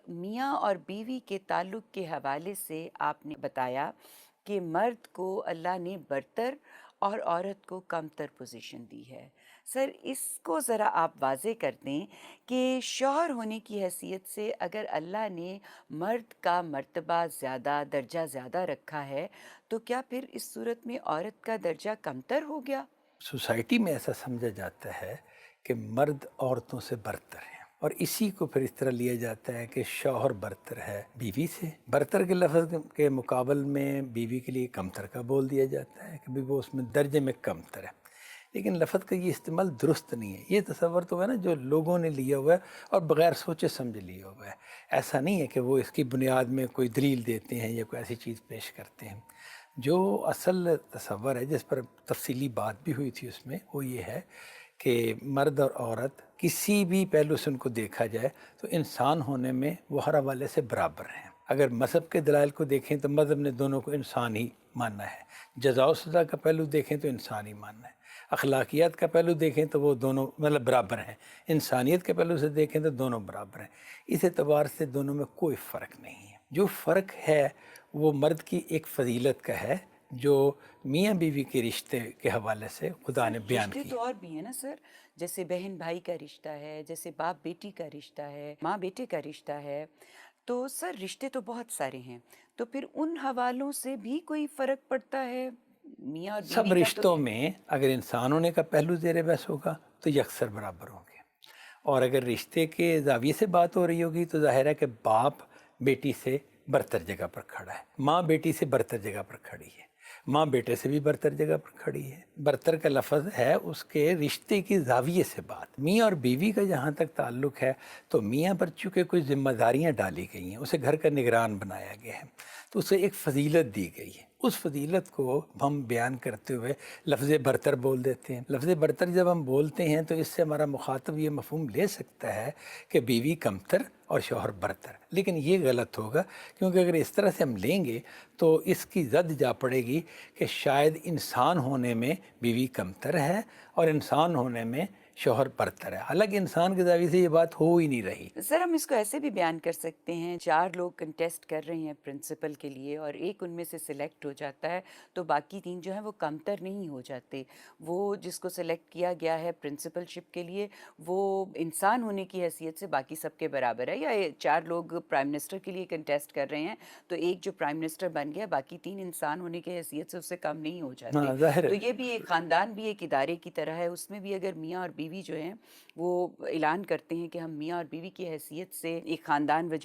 میاں اور بیوی کے تعلق کے حوالے سے آپ نے بتایا کہ مرد کو اللہ نے برتر اور عورت کو کمتر پوزیشن دی ہے۔ سر، اس کو ذرا آپ واضح کر دیں کہ شوہر ہونے کی حیثیت سے اگر اللہ نے مرد کا مرتبہ زیادہ، درجہ زیادہ رکھا ہے، تو کیا پھر اس صورت میں عورت کا درجہ کمتر ہو گیا؟ سوسائٹی میں ایسا سمجھا جاتا ہے کہ مرد عورتوں سے برتر ہیں، اور اسی کو پھر اس طرح لیا جاتا ہے کہ شوہر برتر ہے بیوی سے۔ برتر کے لفظ کے مقابل میں بیوی کے لیے کمتر کا بول دیا جاتا ہے کہ بھی وہ اس میں درجے میں کمتر ہے، لیکن لفظ کا یہ استعمال درست نہیں ہے۔ یہ تصور تو ہے نا جو لوگوں نے لیا ہوا ہے اور بغیر سوچے سمجھے لیا ہوا ہے۔ ایسا نہیں ہے کہ وہ اس کی بنیاد میں کوئی دلیل دیتے ہیں یا کوئی ایسی چیز پیش کرتے ہیں۔ جو اصل تصور ہے جس پر تفصیلی بات بھی ہوئی تھی اس میں، وہ یہ ہے کہ مرد اور عورت کسی بھی پہلو سے ان کو دیکھا جائے تو انسان ہونے میں وہ ہر حوالے سے برابر ہیں۔ اگر مذہب کے دلائل کو دیکھیں تو مذہب نے دونوں کو انسان ہی ماننا ہے، جزا و سزا کا پہلو دیکھیں تو انسان ہی ماننا ہے، اخلاقیات کا پہلو دیکھیں تو وہ دونوں برابر ہیں، انسانیت کے پہلو سے دیکھیں تو دونوں برابر ہیں۔ اس اعتبار سے دونوں میں کوئی فرق نہیں ہے۔ جو فرق ہے وہ مرد کی ایک فضیلت کا ہے جو میاں بیوی کے رشتے کے حوالے سے خدا سر، نے بیان رشتے کی۔ تو اور بھی ہیں نا سر، جیسے بہن بھائی کا رشتہ ہے، جیسے باپ بیٹی کا رشتہ ہے، ماں بیٹے کا رشتہ ہے، تو سر رشتے تو بہت سارے ہیں، تو پھر ان حوالوں سے بھی کوئی فرق پڑتا ہے؟ میاں اور سب بیوی کا تو رشتوں میں اگر انسان ہونے کا پہلو زیر بحث ہوگا تو یکسر برابر ہوں گے، اور اگر رشتے کے زاویے سے بات ہو رہی ہوگی تو ظاہر ہے کہ باپ بیٹی سے برتر جگہ پر کھڑا ہے، ماں بیٹی سے برتر جگہ پر کھڑی ہے، ماں بیٹے سے بھی برتر جگہ پر کھڑی ہے۔ برتر کا لفظ ہے اس کے رشتے کی زاویے سے بات۔ میاں اور بیوی کا جہاں تک تعلق ہے تو میاں پر چونکہ کوئی ذمہ داریاں ڈالی گئی ہیں، اسے گھر کا نگران بنایا گیا ہے، تو اسے ایک فضیلت دی گئی ہے۔ اس فضیلت کو ہم بیان کرتے ہوئے لفظ برتر بول دیتے ہیں۔ لفظ برتر جب ہم بولتے ہیں تو اس سے ہمارا مخاطب یہ مفہوم لے سکتا ہے کہ بیوی کمتر اور شوہر برتر، لیکن یہ غلط ہوگا، کیونکہ اگر اس طرح سے ہم لیں گے تو اس کی زد جا پڑے گی کہ شاید انسان ہونے میں بیوی کمتر ہے اور انسان ہونے میں شوہر برتر ہے، حالانکہ انسان کے زاویے سے یہ بات ہو ہی نہیں رہی۔ سر، ہم اس کو ایسے بھی بیان کر سکتے ہیں، 4 لوگ کنٹیسٹ کر رہے ہیں پرنسپل کے لیے اور ایک ان میں سے سلیکٹ ہو جاتا ہے، تو باقی 3 جو ہیں وہ کمتر نہیں ہو جاتے۔ وہ جس کو سلیکٹ کیا گیا ہے پرنسپل شپ کے لیے، وہ انسان ہونے کی حیثیت سے باقی سب کے برابر ہے۔ یا 4 لوگ پرائم منسٹر کے لیے کنٹیسٹ کر رہے ہیں، تو ایک جو پرائم منسٹر بن گیا، باقی 3 انسان ہونے کی حیثیت سے اس سے کم نہیں ہو جاتے۔ ہاں ظاہر تو ہے۔ یہ بھی ایک خاندان بھی ایک ادارے کی طرح ہے، اس میں بھی اگر میاں اور بیوی جو ہیں وہ اعلان کرتے ہیں کہ ہم میاں اور بیوی کی حیثیت سے ایک خاندان وجود